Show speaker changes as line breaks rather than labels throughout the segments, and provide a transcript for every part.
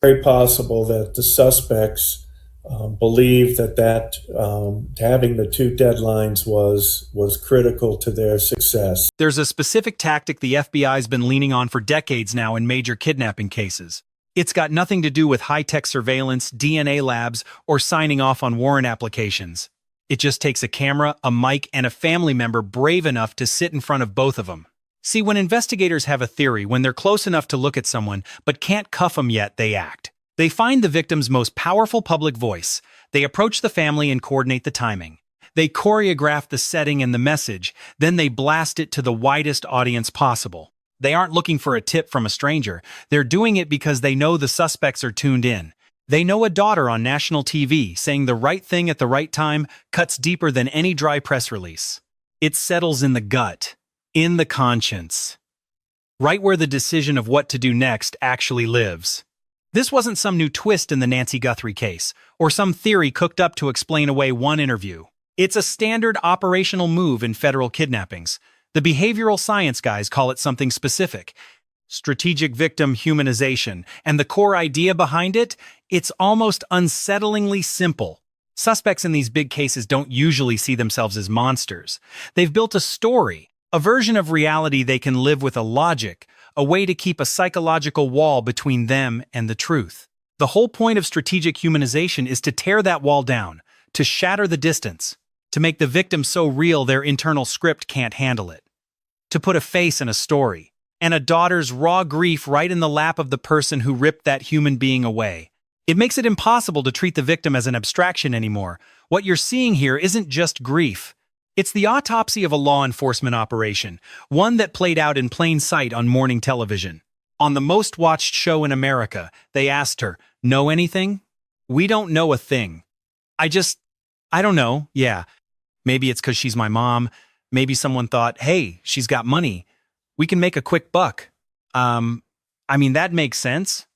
very possible that the suspects believed having the two deadlines was critical to their success.
There's a specific tactic the FBI's been leaning on for decades now in major kidnapping cases. It's got nothing to do with high-tech surveillance, DNA labs, or signing off on warrant applications. It just takes a camera, a mic, and a family member brave enough to sit in front of both of them. See, when investigators have a theory, when they're close enough to look at someone but can't cuff them yet, they act. They find the victim's most powerful public voice. They approach the family and coordinate the timing. They choreograph the setting and the message, then they blast it to the widest audience possible. They aren't looking for a tip from a stranger. They're doing it because they know the suspects are tuned in. They know a daughter on national TV saying the right thing at the right time cuts deeper than any dry press release. It settles in the gut, in the conscience, right where the decision of what to do next actually lives. This wasn't some new twist in the Nancy Guthrie case, or some theory cooked up to explain away one interview. It's a standard operational move in federal kidnappings. The behavioral science guys call it something specific: strategic victim humanization, and the core idea behind it, it's almost unsettlingly simple. Suspects in these big cases don't usually see themselves as monsters. They've built a story, a version of reality they can live with, a logic, a way to keep a psychological wall between them and the truth. The whole point of strategic humanization is to tear that wall down, to shatter the distance, to make the victim so real their internal script can't handle it, to put a face and a story, and a daughter's raw grief right in the lap of the person who ripped that human being away. It makes it impossible to treat the victim as an abstraction anymore. What you're seeing here isn't just grief. It's the autopsy of a law enforcement operation, one that played out in plain sight on morning television. On the most watched show in America, they asked her, "Know anything?" "We don't know a thing. I don't know, yeah. Maybe it's because she's my mom. Maybe someone thought, hey, she's got money. We can make a quick buck. That makes sense.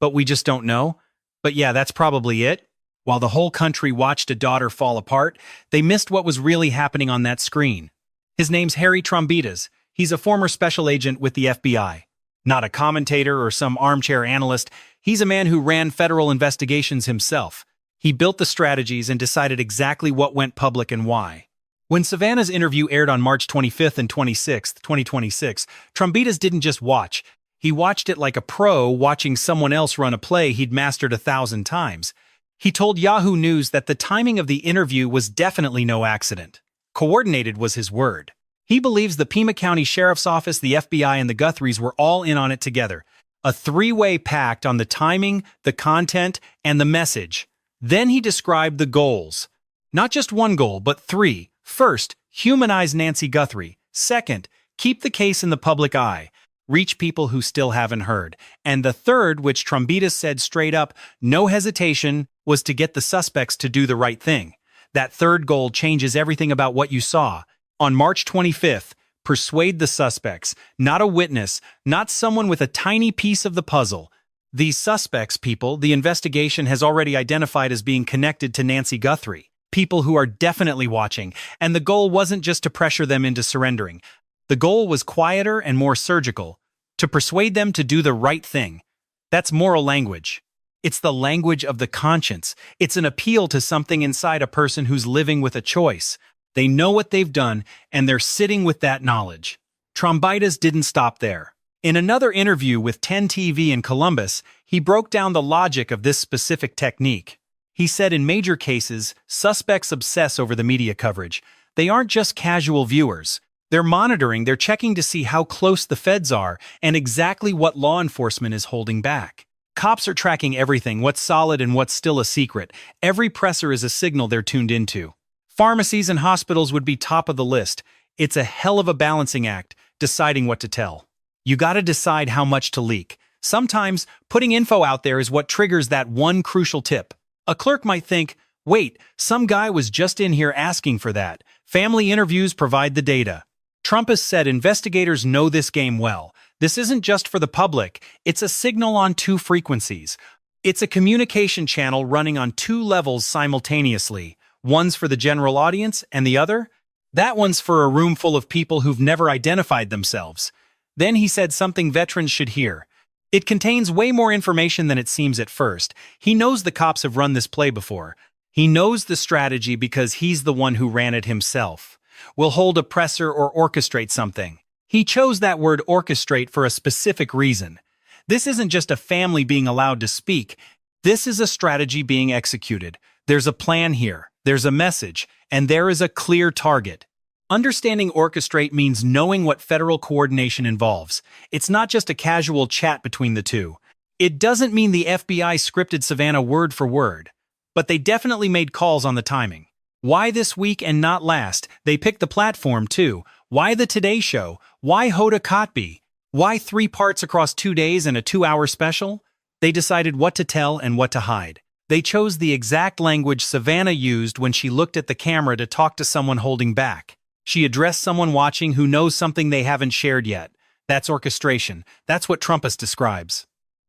But we just don't know. But yeah, that's probably it." While the whole country watched a daughter fall apart, they missed what was really happening on that screen. His name's Harry Trombitas. He's a former special agent with the FBI. Not a commentator or some armchair analyst. He's a man who ran federal investigations himself. He built the strategies and decided exactly what went public and why. When Savannah's interview aired on March 25th and 26th, 2026, Trombitas didn't just watch. He watched it like a pro watching someone else run a play he'd mastered 1,000 times. He told Yahoo News that the timing of the interview was definitely no accident. Coordinated was his word. He believes the Pima County Sheriff's Office, the FBI, and the Guthries were all in on it together. A three-way pact on the timing, the content, and the message. Then he described the goals. Not just one goal, but three. First, humanize Nancy Guthrie. Second, keep the case in the public eye. Reach people who still haven't heard. And the third, which Trombitas said straight up, no hesitation, was to get the suspects to do the right thing. That third goal changes everything about what you saw. On March 25th, persuade the suspects, not a witness, not someone with a tiny piece of the puzzle. These suspects, people, the investigation has already identified as being connected to Nancy Guthrie. People who are definitely watching, and the goal wasn't just to pressure them into surrendering. The goal was quieter and more surgical, to persuade them to do the right thing. That's moral language. It's the language of the conscience. It's an appeal to something inside a person who's living with a choice. They know what they've done, and they're sitting with that knowledge. Trombitas didn't stop there. In another interview with 10 TV in Columbus, he broke down the logic of this specific technique. He said in major cases, suspects obsess over the media coverage. They aren't just casual viewers. They're monitoring, they're checking to see how close the feds are and exactly what law enforcement is holding back. Cops are tracking everything, what's solid and what's still a secret. Every presser is a signal they're tuned into. Pharmacies and hospitals would be top of the list. It's a hell of a balancing act, deciding what to tell. You gotta decide how much to leak. Sometimes, putting info out there is what triggers that one crucial tip. A clerk might think, wait, some guy was just in here asking for that. Family interviews provide the data. Trombitas said investigators know this game well. This isn't just for the public, it's a signal on two frequencies. It's a communication channel running on two levels simultaneously. One's for the general audience, and the other? That one's for a room full of people who've never identified themselves. Then he said something veterans should hear. It contains way more information than it seems at first. He knows the cops have run this play before. He knows the strategy because he's the one who ran it himself. Will hold a presser or orchestrate something. He chose that word orchestrate for a specific reason. This isn't just a family being allowed to speak. This is a strategy being executed. There's a plan here, there's a message, and there is a clear target. Understanding orchestrate means knowing what federal coordination involves. It's not just a casual chat between the two. It doesn't mean the FBI scripted Savannah word for word, but they definitely made calls on the timing. Why this week and not last? They picked the platform too. Why the Today Show? Why Hoda Kotb? Why 3 parts across 2 days and a 2-hour special? They decided what to tell and what to hide. They chose the exact language Savannah used when she looked at the camera to talk to someone holding back. She addressed someone watching who knows something they haven't shared yet. That's orchestration. That's what Trombitas describes.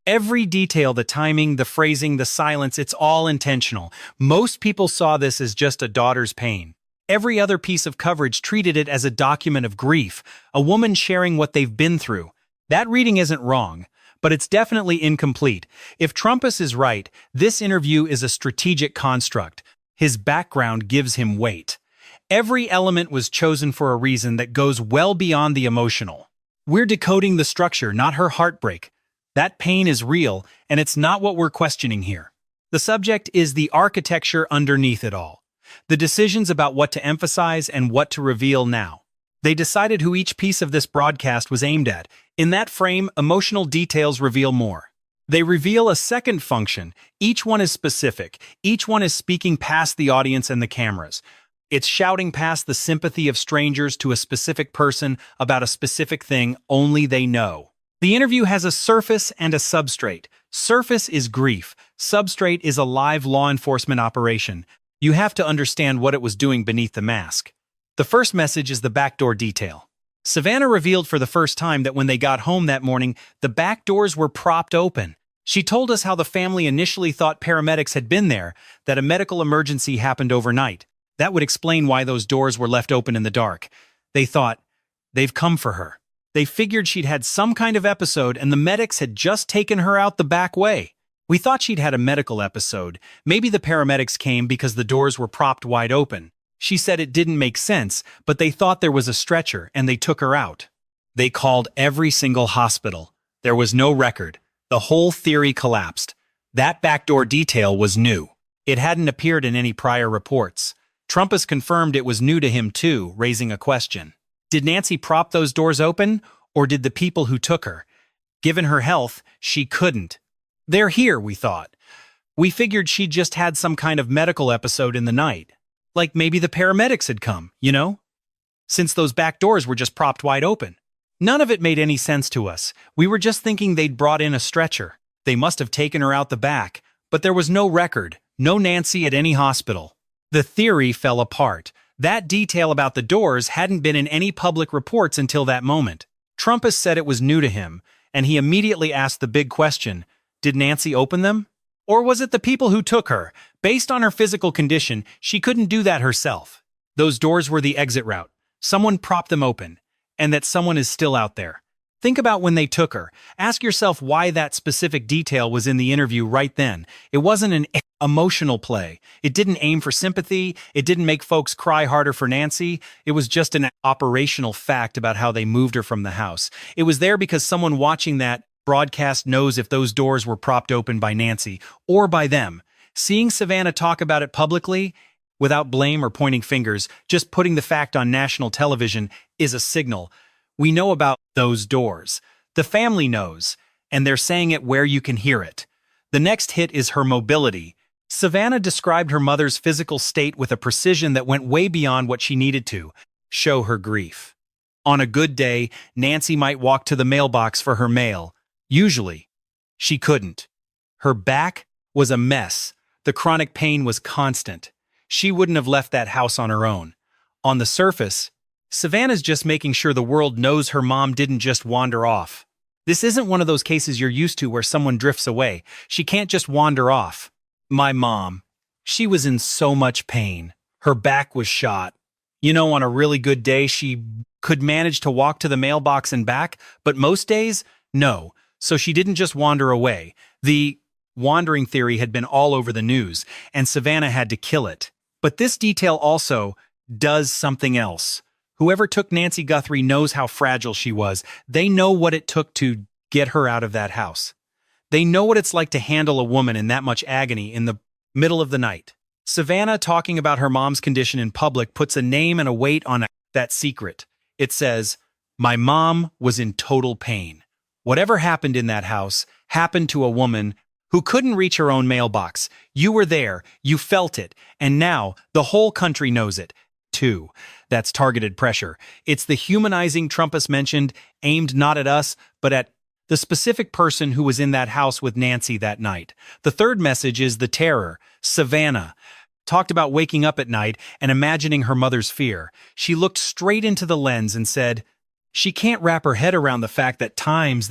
Every detail, the timing, the phrasing, the silence, it's all intentional. Most people saw this as just a daughter's pain. Every other piece of coverage treated it as a document of grief, a woman sharing what they've been through. That reading isn't wrong, but it's definitely incomplete. If Trombitas is right, this interview is a strategic construct. His background gives him weight. Every element was chosen for a reason that goes well beyond the emotional. We're decoding the structure, not her heartbreak. That pain is real, and it's not what we're questioning here. The subject is the architecture underneath it all. The decisions about what to emphasize and what to reveal now. They decided who each piece of this broadcast was aimed at. In that frame, emotional details reveal more. They reveal a second function. Each one is specific. Each one is speaking past the audience and the cameras. It's shouting past the sympathy of strangers to a specific person about a specific thing only they know. The interview has a surface and a substrate. Surface is grief. Substrate is a live law enforcement operation. You have to understand what it was doing beneath the mask. The first message is the backdoor detail. Savannah revealed for the first time that when they got home that morning, the back doors were propped open. She told us how the family initially thought paramedics had been there, that a medical emergency happened overnight. That would explain why those doors were left open in the dark. They thought, they've come for her. They figured she'd had some kind of episode and the medics had just taken her out the back way. We thought she'd had a medical episode. Maybe the paramedics came because the doors were propped wide open. She said it didn't make sense, but they thought there was a stretcher and they took her out. They called every single hospital. There was no record. The whole theory collapsed. That backdoor detail was new. It hadn't appeared in any prior reports. Trombitas confirmed it was new to him too, raising a question. Did Nancy prop those doors open, or did the people who took her? Given her health, she couldn't. They're here, we thought. We figured she'd just had some kind of medical episode in the night. Like maybe the paramedics had come, you know? Since those back doors were just propped wide open. None of it made any sense to us. We were just thinking they'd brought in a stretcher. They must have taken her out the back. But there was no record, no Nancy at any hospital. The theory fell apart. That detail about the doors hadn't been in any public reports until that moment. Trombitas said it was new to him, and he immediately asked the big question, did Nancy open them? Or was it the people who took her? Based on her physical condition, she couldn't do that herself. Those doors were the exit route. Someone propped them open, and that someone is still out there. Think about when they took her. Ask yourself why that specific detail was in the interview right then. It wasn't an emotional play. It didn't aim for sympathy. It didn't make folks cry harder for Nancy. It was just an operational fact about how they moved her from the house. It was there because someone watching that broadcast knows if those doors were propped open by Nancy or by them. Seeing Savannah talk about it publicly, without blame or pointing fingers, just putting the fact on national television is a signal. We know about those doors. The family knows, and they're saying it where you can hear it. The next hit is her mobility. Savannah described her mother's physical state with a precision that went way beyond what she needed to show her grief. On a good day, Nancy might walk to the mailbox for her mail. Usually, she couldn't. Her back was a mess. The chronic pain was constant. She wouldn't have left that house on her own. On the surface, Savannah's just making sure the world knows her mom didn't just wander off. This isn't one of those cases you're used to where someone drifts away. She can't just wander off. My mom, she was in so much pain. Her back was shot. You know, on a really good day, she could manage to walk to the mailbox and back, but most days, no. So she didn't just wander away. The wandering theory had been all over the news, and Savannah had to kill it. But this detail also does something else. Whoever took Nancy Guthrie knows how fragile she was. They know what it took to get her out of that house. They know what it's like to handle a woman in that much agony in the middle of the night. Savannah talking about her mom's condition in public puts a name and a weight on that secret. It says, "My mom was in total pain. Whatever happened in that house happened to a woman who couldn't reach her own mailbox. You were there, you felt it, and now the whole country knows it, too." That's targeted pressure. It's the humanizing Trumpitas mentioned, aimed not at us, but at the specific person who was in that house with Nancy that night. The third message is the terror. Savannah talked about waking up at night and imagining her mother's fear. She looked straight into the lens and said, she can't wrap her head around the fact that Times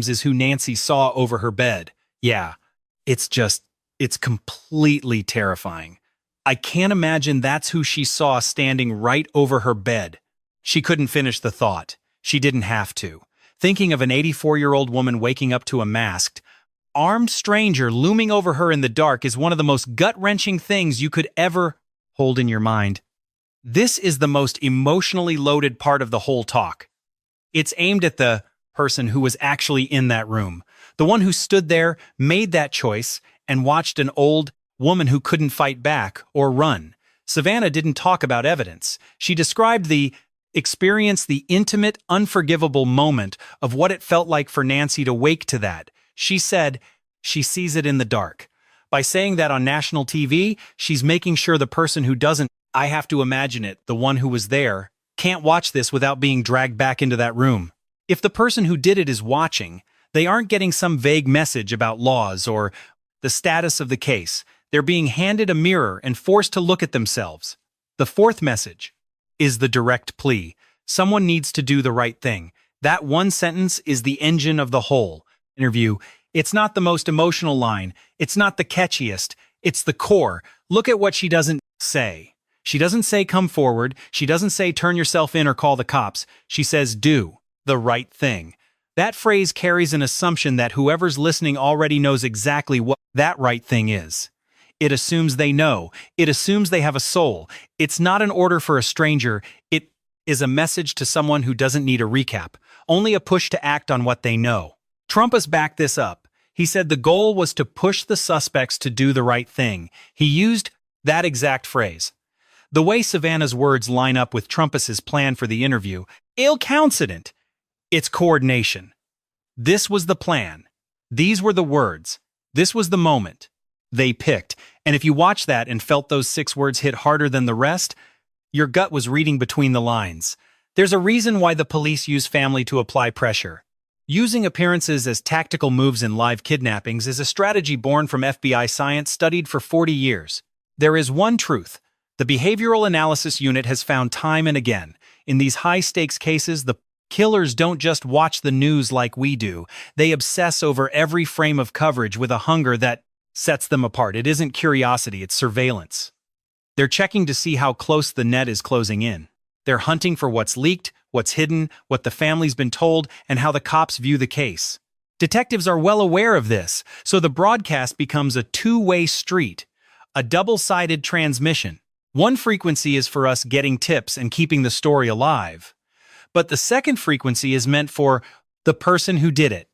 is who Nancy saw over her bed. Yeah, it's completely terrifying. I can't imagine that's who she saw standing right over her bed. She couldn't finish the thought. She didn't have to. Thinking of an 84-year-old woman waking up to a masked, armed stranger looming over her in the dark is one of the most gut-wrenching things you could ever hold in your mind. This is the most emotionally loaded part of the whole talk. It's aimed at the person who was actually in that room, the one who stood there, made that choice, and watched an old woman who couldn't fight back or run. Savannah didn't talk about evidence. She described the experience, the intimate, unforgivable moment of what it felt like for Nancy to wake to that. She said she sees it in the dark. By saying that on national TV, she's making sure the person who doesn't, I have to imagine it, the one who was there, can't watch this without being dragged back into that room. If the person who did it is watching, they aren't getting some vague message about laws or the status of the case. They're being handed a mirror and forced to look at themselves. The fourth message is the direct plea. Someone needs to do the right thing. That one sentence is the engine of the whole interview. It's not the most emotional line. It's not the catchiest. It's the core. Look at what she doesn't say. She doesn't say come forward. She doesn't say turn yourself in or call the cops. She says do the right thing. That phrase carries an assumption that whoever's listening already knows exactly what that right thing is. It assumes they know. It assumes they have a soul. It's not an order for a stranger. It is a message to someone who doesn't need a recap, only a push to act on what they know. Trumpitas backed this up. He said the goal was to push the suspects to do the right thing. He used that exact phrase. The way Savannah's words line up with Trumpitas's plan for the interview, ill-coincident. It's coordination. This was the plan. These were the words. This was the moment. They picked. And if you watched that and felt those 6 words hit harder than the rest, your gut was reading between the lines. There's a reason why the police use family to apply pressure. Using appearances as tactical moves in live kidnappings is a strategy born from FBI science studied for 40 years. There is one truth. The Behavioral Analysis Unit has found time and again. In these high-stakes cases, the killers don't just watch the news like we do. They obsess over every frame of coverage with a hunger that sets them apart. It isn't curiosity, it's surveillance. They're checking to see how close the net is closing in. They're hunting for what's leaked, what's hidden, what the family's been told, and how the cops view the case. Detectives are well aware of this, so the broadcast becomes a two-way street, a double-sided transmission. One frequency is for us getting tips and keeping the story alive. But the second frequency is meant for the person who did it.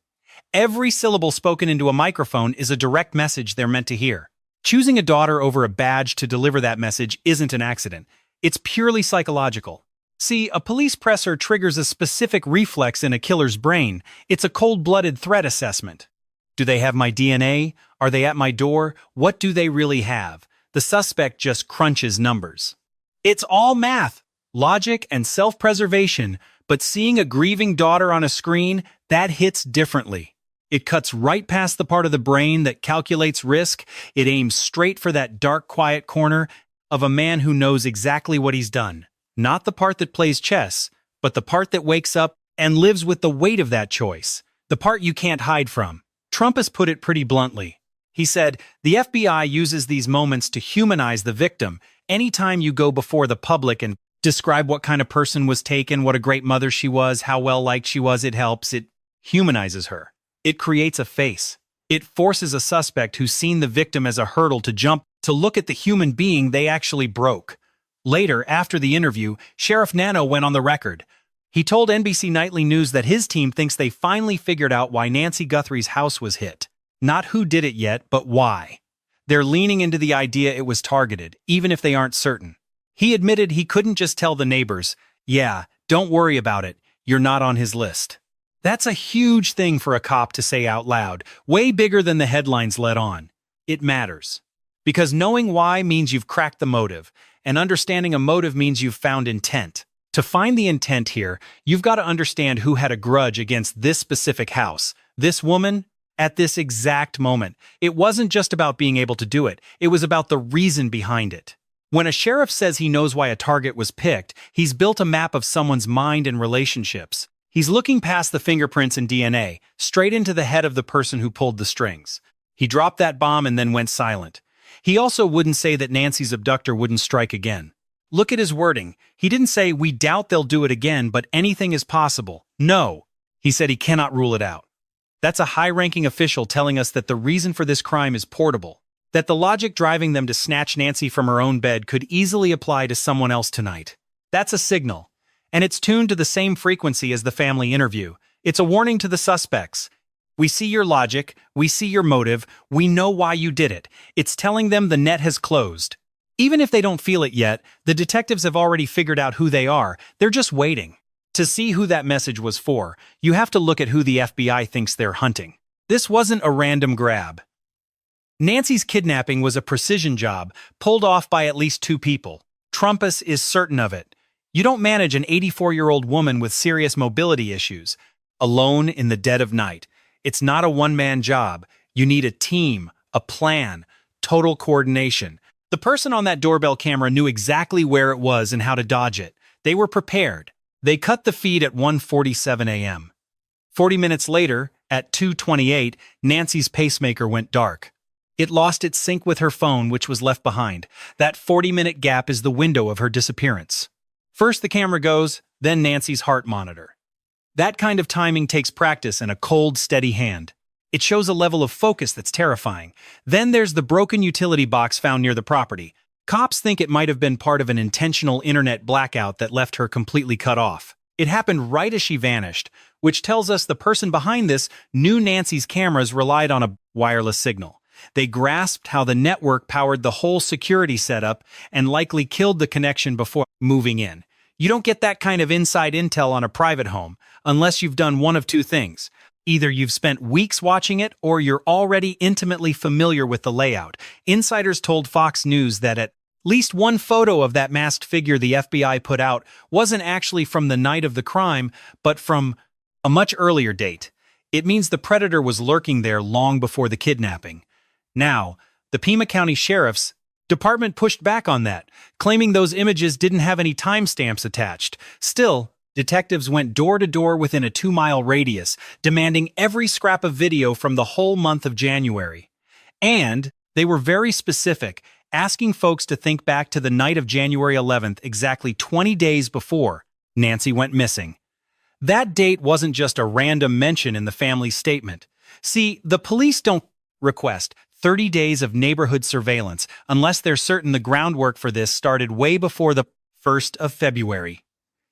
Every syllable spoken into a microphone is a direct message they're meant to hear. Choosing a daughter over a badge to deliver that message isn't an accident. It's purely psychological. See, a police presser triggers a specific reflex in a killer's brain. It's a cold-blooded threat assessment. Do they have my DNA? Are they at my door? What do they really have? The suspect just crunches numbers. It's all math, logic, and self-preservation, but seeing a grieving daughter on a screen, that hits differently. It cuts right past the part of the brain that calculates risk. It aims straight for that dark, quiet corner of a man who knows exactly what he's done. Not the part that plays chess, but the part that wakes up and lives with the weight of that choice. The part you can't hide from. Trumpitas put it pretty bluntly. He said, the FBI uses these moments to humanize the victim. Anytime you go before the public and describe what kind of person was taken, what a great mother she was, how well-liked she was, it helps. It humanizes her. It creates a face. It forces a suspect who's seen the victim as a hurdle to jump to look at the human being they actually broke. Later, after the interview, Sheriff Nano went on the record. He told NBC Nightly News that his team thinks they finally figured out why Nancy Guthrie's house was hit. Not who did it yet, but why. They're leaning into the idea it was targeted, even if they aren't certain. He admitted he couldn't just tell the neighbors, "Yeah, don't worry about it, you're not on his list." That's a huge thing for a cop to say out loud, way bigger than the headlines let on. It matters. Because knowing why means you've cracked the motive, and understanding a motive means you've found intent. To find the intent here, you've got to understand who had a grudge against this specific house, this woman, at this exact moment. It wasn't just about being able to do it, it was about the reason behind it. When a sheriff says he knows why a target was picked, he's built a map of someone's mind and relationships. He's looking past the fingerprints and DNA, straight into the head of the person who pulled the strings. He dropped that bomb and then went silent. He also wouldn't say that Nancy's abductor wouldn't strike again. Look at his wording. He didn't say, "We doubt they'll do it again, but anything is possible." No, he said he cannot rule it out. That's a high-ranking official telling us that the reason for this crime is portable, that the logic driving them to snatch Nancy from her own bed could easily apply to someone else tonight. That's a signal. And it's tuned to the same frequency as the family interview. It's a warning to the suspects. We see your logic, we see your motive, we know why you did it. It's telling them the net has closed. Even if they don't feel it yet, the detectives have already figured out who they are. They're just waiting. To see who that message was for, you have to look at who the FBI thinks they're hunting. This wasn't a random grab. Nancy's kidnapping was a precision job, pulled off by at least two people. Trombitas is certain of it. You don't manage an 84-year-old woman with serious mobility issues, alone in the dead of night. It's not a one-man job. You need a team, a plan, total coordination. The person on that doorbell camera knew exactly where it was and how to dodge it. They were prepared. They cut the feed at 1:47 a.m. 40 minutes later, at 2:28, Nancy's pacemaker went dark. It lost its sync with her phone, which was left behind. That 40-minute gap is the window of her disappearance. First the camera goes, then Nancy's heart monitor. That kind of timing takes practice and a cold, steady hand. It shows a level of focus that's terrifying. Then there's the broken utility box found near the property. Cops think it might have been part of an intentional internet blackout that left her completely cut off. It happened right as she vanished, which tells us the person behind this knew Nancy's cameras relied on a wireless signal. They grasped how the network powered the whole security setup and likely killed the connection before moving in. You don't get that kind of inside intel on a private home unless you've done one of two things. Either you've spent weeks watching it or you're already intimately familiar with the layout. Insiders told Fox News that at least one photo of that masked figure the FBI put out wasn't actually from the night of the crime, but from a much earlier date. It means the predator was lurking there long before the kidnapping. Now, the Pima County Sheriff's Department pushed back on that, claiming those images didn't have any timestamps attached. Still, detectives went door to door within a 2-mile radius, demanding every scrap of video from the whole month of January. And they were very specific, asking folks to think back to the night of January 11th, exactly 20 days before Nancy went missing. That date wasn't just a random mention in the family's statement. See, the police don't request 30 days of neighborhood surveillance unless they're certain the groundwork for this started way before the 1st of February.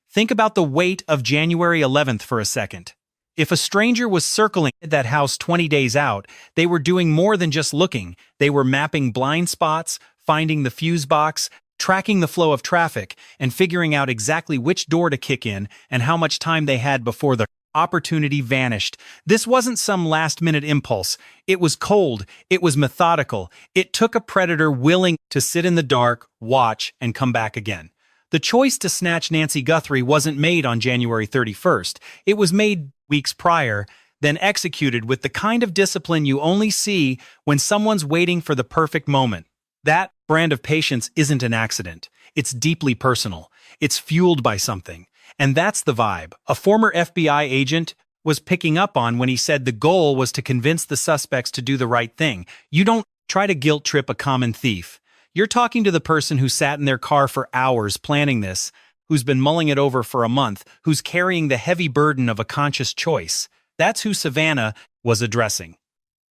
Think about the weight of January 11th for a second. If a stranger was circling that house 20 days out, they were doing more than just looking. They were mapping blind spots, finding the fuse box, tracking the flow of traffic, and figuring out exactly which door to kick in and how much time they had before the opportunity vanished. This wasn't some last-minute impulse. It was cold. It was methodical. It took a predator willing to sit in the dark, watch, and come back again. The choice to snatch Nancy Guthrie wasn't made on January 31st. It was made weeks prior, then executed with the kind of discipline you only see when someone's waiting for the perfect moment. That brand of patience isn't an accident. It's deeply personal. It's fueled by something. And that's the vibe a former FBI agent was picking up on when he said the goal was to convince the suspects to do the right thing. You don't try to guilt trip a common thief. You're talking to the person who sat in their car for hours planning this, who's been mulling it over for a month, who's carrying the heavy burden of a conscious choice. That's who Savannah was addressing.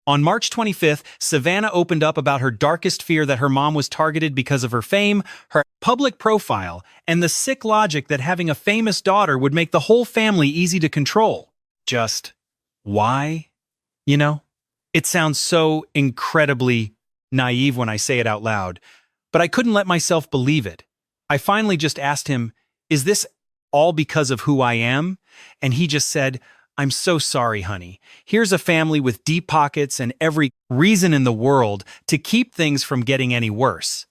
On March 25th, Savannah opened up about her darkest fear that her mom was targeted because of her fame, her public profile, and the sick logic that having a famous daughter would make the whole family easy to control. Just, why? You know? It sounds so incredibly naive when I say it out loud, but I couldn't let myself believe it. I finally just asked him, "Is this all because of who I am?" And he just said, "I'm so sorry, honey. Here's a family with deep pockets and every reason in the world to keep things from getting any worse."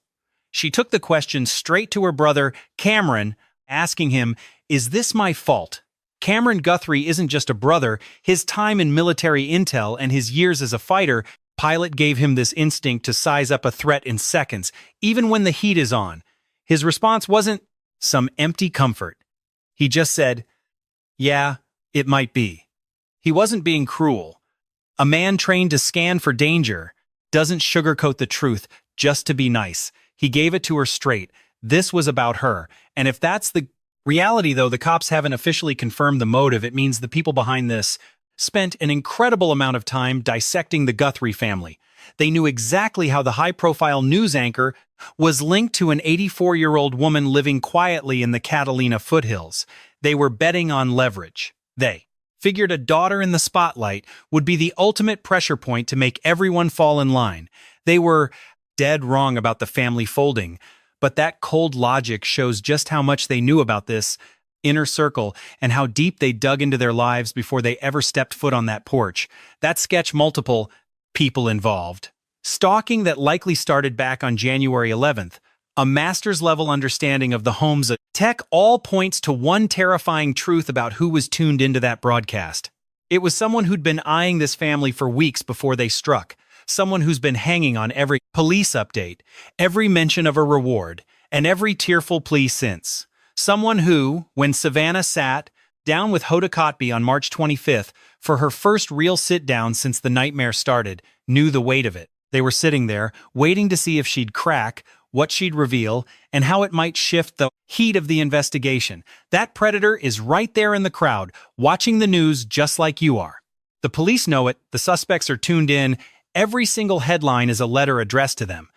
She took the question straight to her brother, Cameron, asking him, "Is this my fault?" Cameron Guthrie isn't just a brother. His time in military intel and his years as a fighter pilot gave him this instinct to size up a threat in seconds, even when the heat is on. His response wasn't some empty comfort. He just said, "Yeah, it might be." He wasn't being cruel. A man trained to scan for danger doesn't sugarcoat the truth just to be nice. He gave it to her straight. This was about her. And if that's the reality, though, the cops haven't officially confirmed the motive. It means the people behind this spent an incredible amount of time dissecting the Guthrie family. They knew exactly how the high-profile news anchor was linked to an 84-year-old woman living quietly in the Catalina foothills. They were betting on leverage. They figured a daughter in the spotlight would be the ultimate pressure point to make everyone fall in line. They were dead wrong about the family folding, but that cold logic shows just how much they knew about this inner circle and how deep they dug into their lives before they ever stepped foot on that porch. That sketch multiple people involved. Stalking that likely started back on January 11th. A master's-level understanding of the home's tech all points to one terrifying truth about who was tuned into that broadcast. It was someone who'd been eyeing this family for weeks before they struck. Someone who's been hanging on every police update, every mention of a reward, and every tearful plea since. Someone who, when Savannah sat down with Hoda Kotb on March 25th for her first real sit-down since the nightmare started, knew the weight of it. They were sitting there, waiting to see if she'd crack, what she'd reveal, and how it might shift the heat of the investigation. That predator is right there in the crowd, watching the news just like you are. The police know it, the suspects are tuned in, every single headline is a letter addressed to them.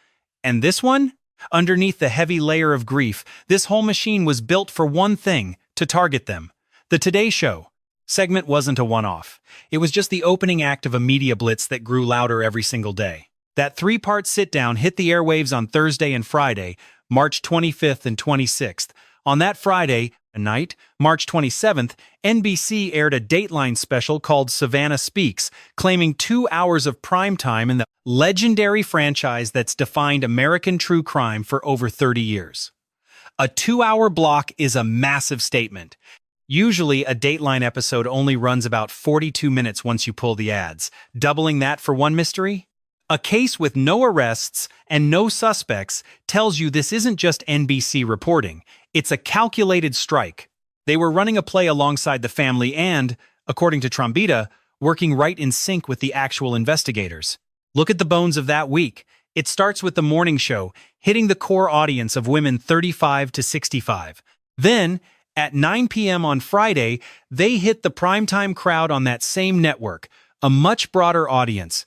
And this one? Underneath the heavy layer of grief, this whole machine was built for one thing, to target them. The Today Show segment wasn't a one-off. It was just the opening act of a media blitz that grew louder every single day. That three-part sit-down hit the airwaves on Thursday and Friday, March 25th and 26th. On that Friday night, March 27th, NBC aired a Dateline special called Savannah Speaks, claiming 2 hours of primetime in the legendary franchise that's defined American true crime for over 30 years. A 2-hour block is a massive statement. Usually, a Dateline episode only runs about 42 minutes once you pull the ads. Doubling that for one mystery? A case with no arrests and no suspects tells you this isn't just NBC reporting. It's a calculated strike. They were running a play alongside the family and, according to Trombitas, working right in sync with the actual investigators. Look at the bones of that week. It starts with the morning show, hitting the core audience of women 35 to 65. Then, at 9 p.m. on Friday, they hit the primetime crowd on that same network, a much broader audience.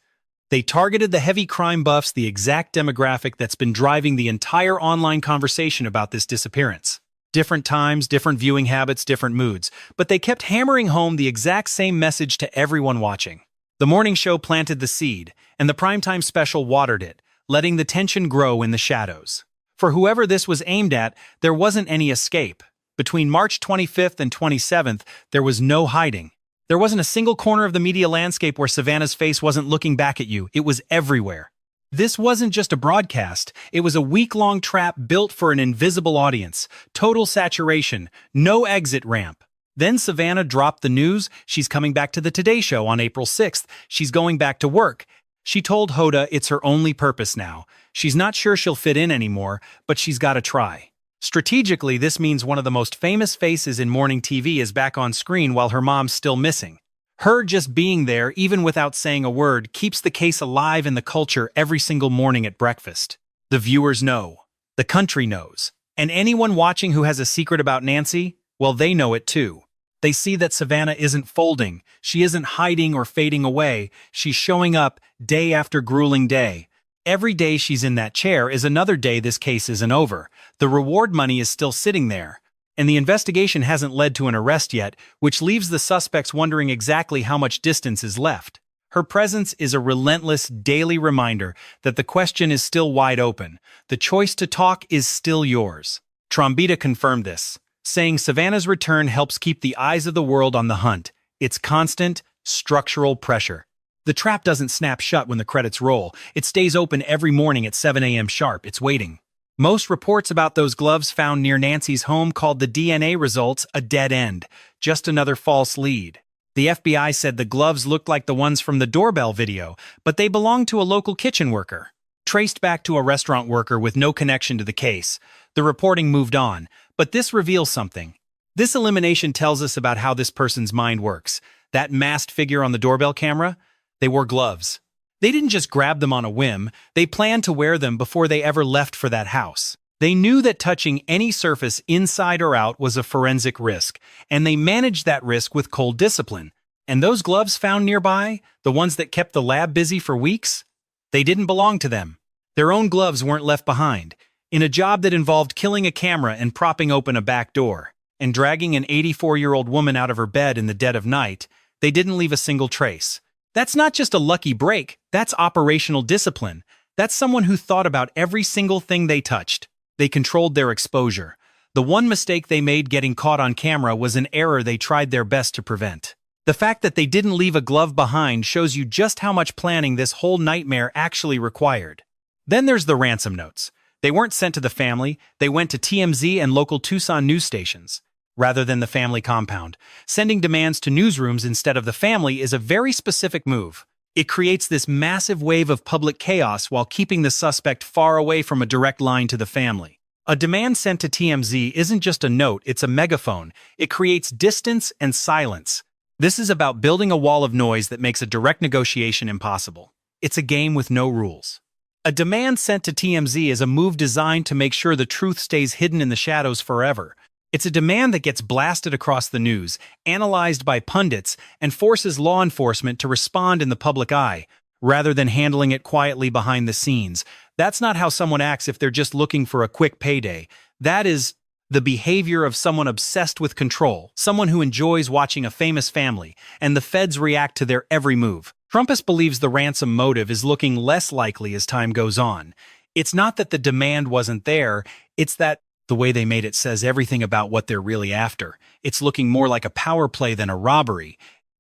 They targeted the heavy crime buffs, the exact demographic that's been driving the entire online conversation about this disappearance. Different times, different viewing habits, different moods, but they kept hammering home the exact same message to everyone watching. The morning show planted the seed, and the primetime special watered it, letting the tension grow in the shadows. For whoever this was aimed at, there wasn't any escape. Between March 25th and 27th, there was no hiding. There wasn't a single corner of the media landscape where Savannah's face wasn't looking back at you. It was everywhere. This wasn't just a broadcast. It was a week-long trap built for an invisible audience. Total saturation. No exit ramp. Then Savannah dropped the news. She's coming back to the Today Show on April 6th. She's going back to work. She told Hoda it's her only purpose now. She's not sure she'll fit in anymore, but she's got to try. Strategically, this means one of the most famous faces in morning TV is back on screen while her mom's still missing. Her just being there, even without saying a word, keeps the case alive in the culture every single morning at breakfast. The viewers know. The country knows. And anyone watching who has a secret about Nancy, well, they know it too. They see that Savannah isn't folding. She isn't hiding or fading away. She's showing up day after grueling day. Every day she's in that chair is another day this case isn't over. The reward money is still sitting there. And the investigation hasn't led to an arrest yet, which leaves the suspects wondering exactly how much distance is left. Her presence is a relentless daily reminder that the question is still wide open. The choice to talk is still yours. Trombita confirmed this, saying Savannah's return helps keep the eyes of the world on the hunt. It's constant, structural pressure. The trap doesn't snap shut when the credits roll. It stays open every morning at 7 a.m. sharp. It's waiting. Most reports about those gloves found near Nancy's home called the DNA results a dead end, just another false lead. The FBI said the gloves looked like the ones from the doorbell video, but they belonged to a local kitchen worker. Traced back to a restaurant worker with no connection to the case. The reporting moved on, but this reveals something. This elimination tells us about how this person's mind works. That masked figure on the doorbell camera? They wore gloves. They didn't just grab them on a whim, they planned to wear them before they ever left for that house. They knew that touching any surface inside or out was a forensic risk, and they managed that risk with cold discipline. And those gloves found nearby, the ones that kept the lab busy for weeks, they didn't belong to them. Their own gloves weren't left behind, in a job that involved killing a camera and propping open a back door, and dragging an 84-year-old woman out of her bed in the dead of night. They didn't leave a single trace. That's not just a lucky break, that's operational discipline. That's someone who thought about every single thing they touched. They controlled their exposure. The one mistake they made getting caught on camera was an error they tried their best to prevent. The fact that they didn't leave a glove behind shows you just how much planning this whole nightmare actually required. Then there's the ransom notes. They weren't sent to the family, they went to TMZ and local Tucson news stations, rather than the family compound. Sending demands to newsrooms instead of the family is a very specific move. It creates this massive wave of public chaos while keeping the suspect far away from a direct line to the family. A demand sent to TMZ isn't just a note, it's a megaphone. It creates distance and silence. This is about building a wall of noise that makes a direct negotiation impossible. It's a game with no rules. A demand sent to TMZ is a move designed to make sure the truth stays hidden in the shadows forever. It's a demand that gets blasted across the news, analyzed by pundits, and forces law enforcement to respond in the public eye, rather than handling it quietly behind the scenes. That's not how someone acts if they're just looking for a quick payday. That is the behavior of someone obsessed with control, someone who enjoys watching a famous family, and the feds react to their every move. Trombitas believes the ransom motive is looking less likely as time goes on. It's not that the demand wasn't there, it's that the way they made it says everything about what they're really after. It's looking more like a power play than a robbery.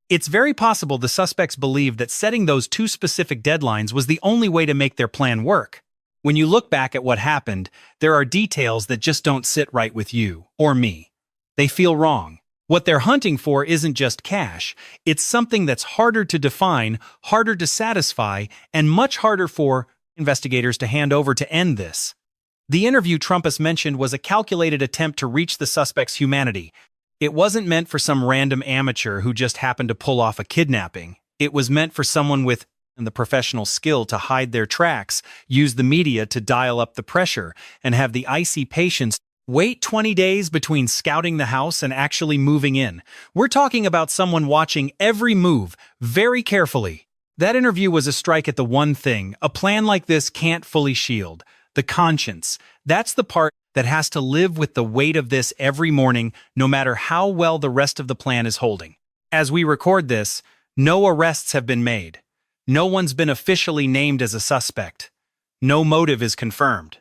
It's very possible the suspects believed that setting those two specific deadlines was the only way to make their plan work. When you look back at what happened, there are details that just don't sit right with you or me. They feel wrong. What they're hunting for isn't just cash. It's something that's harder to define, harder to satisfy, and much harder for investigators to hand over to end this. The interview Trombitas mentioned was a calculated attempt to reach the suspect's humanity. It wasn't meant for some random amateur who just happened to pull off a kidnapping. It was meant for someone with the professional skill to hide their tracks, use the media to dial up the pressure, and have the icy patience wait 20 days between scouting the house and actually moving in. We're talking about someone watching every move very carefully. That interview was a strike at the one thing a plan like this can't fully shield: the conscience. That's the part that has to live with the weight of this every morning, no matter how well the rest of the plan is holding. As we record this, no arrests have been made. No one's been officially named as a suspect. No motive is confirmed.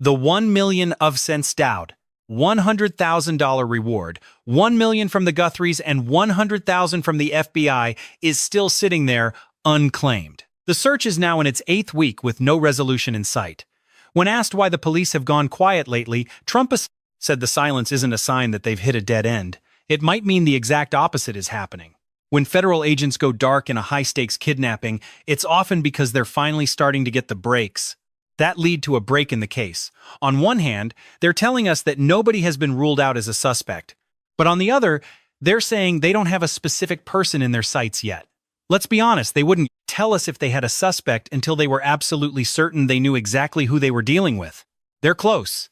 The $1 million of cents Dowd, $100,000 reward, $1 million from the Guthries and $100,000 from the FBI is still sitting there unclaimed. The search is now in its 8th week with no resolution in sight. When asked why the police have gone quiet lately, Trombitas said the silence isn't a sign that they've hit a dead end. It might mean the exact opposite is happening. When federal agents go dark in a high-stakes kidnapping, it's often because they're finally starting to get the breaks that lead to a break in the case. On one hand, they're telling us that nobody has been ruled out as a suspect. But on the other, they're saying they don't have a specific person in their sights yet. Let's be honest, they wouldn't tell us if they had a suspect until they were absolutely certain they knew exactly who they were dealing with. They're close.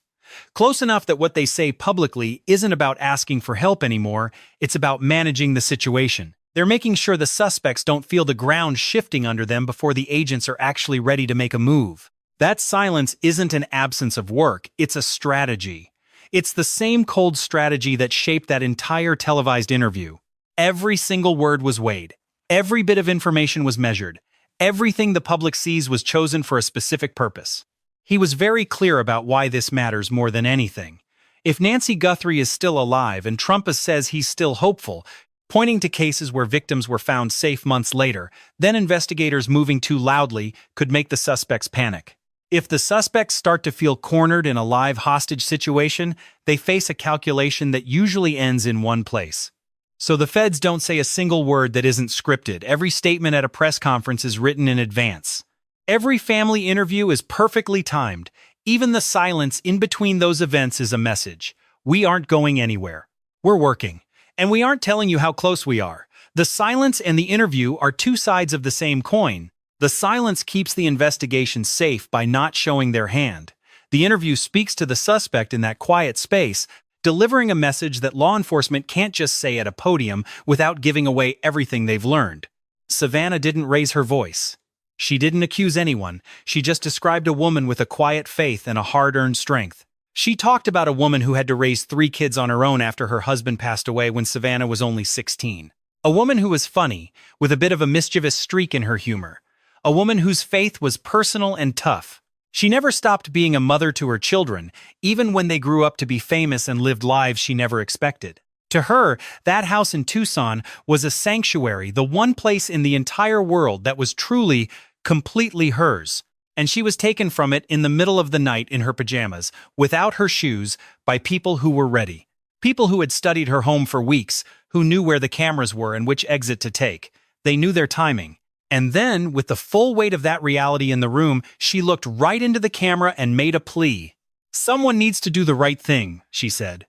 Close enough that what they say publicly isn't about asking for help anymore, it's about managing the situation. They're making sure the suspects don't feel the ground shifting under them before the agents are actually ready to make a move. That silence isn't an absence of work, it's a strategy. It's the same cold strategy that shaped that entire televised interview. Every single word was weighed. Every bit of information was measured. Everything the public sees was chosen for a specific purpose. He was very clear about why this matters more than anything. If Nancy Guthrie is still alive and Trombitas says he's still hopeful, pointing to cases where victims were found safe months later, then investigators moving too loudly could make the suspects panic. If the suspects start to feel cornered in a live hostage situation, they face a calculation that usually ends in one place. So the feds don't say a single word that isn't scripted. Every statement at a press conference is written in advance. Every family interview is perfectly timed. Even the silence in between those events is a message. We aren't going anywhere. We're working. And we aren't telling you how close we are. The silence and the interview are two sides of the same coin. The silence keeps the investigation safe by not showing their hand. The interview speaks to the suspect in that quiet space, delivering a message that law enforcement can't just say at a podium without giving away everything they've learned. Savannah didn't raise her voice. She didn't accuse anyone. She just described a woman with a quiet faith and a hard-earned strength. She talked about a woman who had to raise 3 kids on her own after her husband passed away when Savannah was only 16. A woman who was funny, with a bit of a mischievous streak in her humor. A woman whose faith was personal and tough. She never stopped being a mother to her children, even when they grew up to be famous and lived lives she never expected. To her, that house in Tucson was a sanctuary, the one place in the entire world that was truly, completely hers. And she was taken from it in the middle of the night in her pajamas, without her shoes, by people who were ready. People who had studied her home for weeks, who knew where the cameras were and which exit to take. They knew their timing. And then, with the full weight of that reality in the room, she looked right into the camera and made a plea. "Someone needs to do the right thing," she said.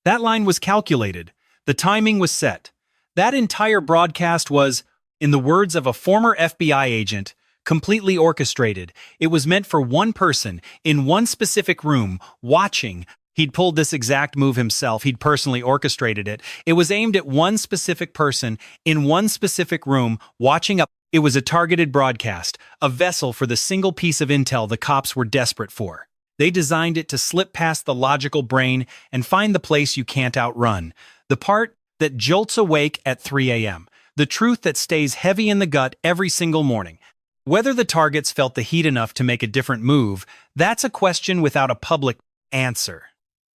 That line was calculated. The timing was set. That entire broadcast was, in the words of a former FBI agent, completely orchestrated. It was meant for one person, in one specific room, watching. He'd pulled this exact move himself. He'd personally orchestrated it. It was aimed at one specific person, in one specific room, watching up. It was a targeted broadcast, a vessel for the single piece of intel the cops were desperate for. They designed it to slip past the logical brain and find the place you can't outrun. The part that jolts awake at 3 a.m. The truth that stays heavy in the gut every single morning. Whether the targets felt the heat enough to make a different move, that's a question without a public answer.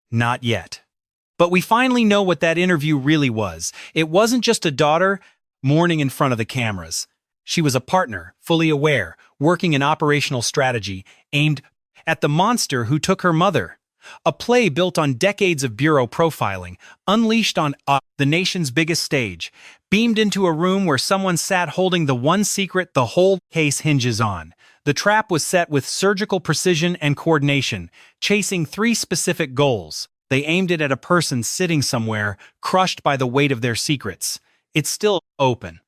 Not yet. But we finally know what that interview really was. It wasn't just a daughter mourning in front of the cameras. She was a partner, fully aware, working an operational strategy aimed at the monster who took her mother. A play built on decades of bureau profiling, unleashed on the nation's biggest stage, beamed into a room where someone sat holding the one secret the whole case hinges on. The trap was set with surgical precision and coordination, chasing 3 specific goals. They aimed it at a person sitting somewhere, crushed by the weight of their secrets. It's still open.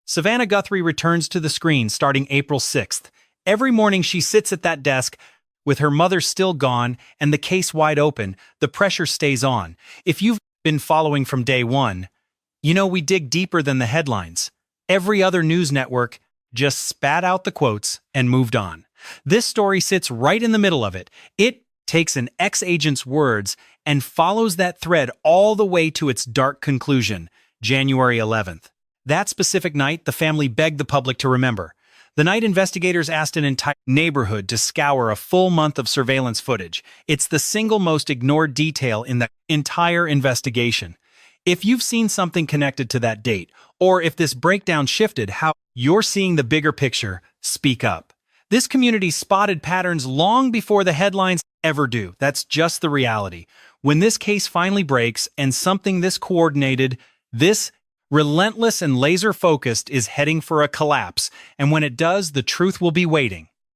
Savannah Guthrie returns to the screen starting April 6th. Every morning she sits at that desk, with her mother still gone and the case wide open. The pressure stays on. If you've been following from day one, you know we dig deeper than the headlines. Every other news network just spat out the quotes and moved on. This story sits right in the middle of it. It takes an ex-agent's words and follows that thread all the way to its dark conclusion, January 11th. That specific night, the family begged the public to remember. The night investigators asked an entire neighborhood to scour a full month of surveillance footage. It's the single most ignored detail in the entire investigation. If you've seen something connected to that date, or if this breakdown shifted how you're seeing the bigger picture, speak up. This community spotted patterns long before the headlines ever do. That's just the reality. When this case finally breaks and something this coordinated, this relentless and laser-focused is heading for a collapse, and when it does, the truth will be waiting.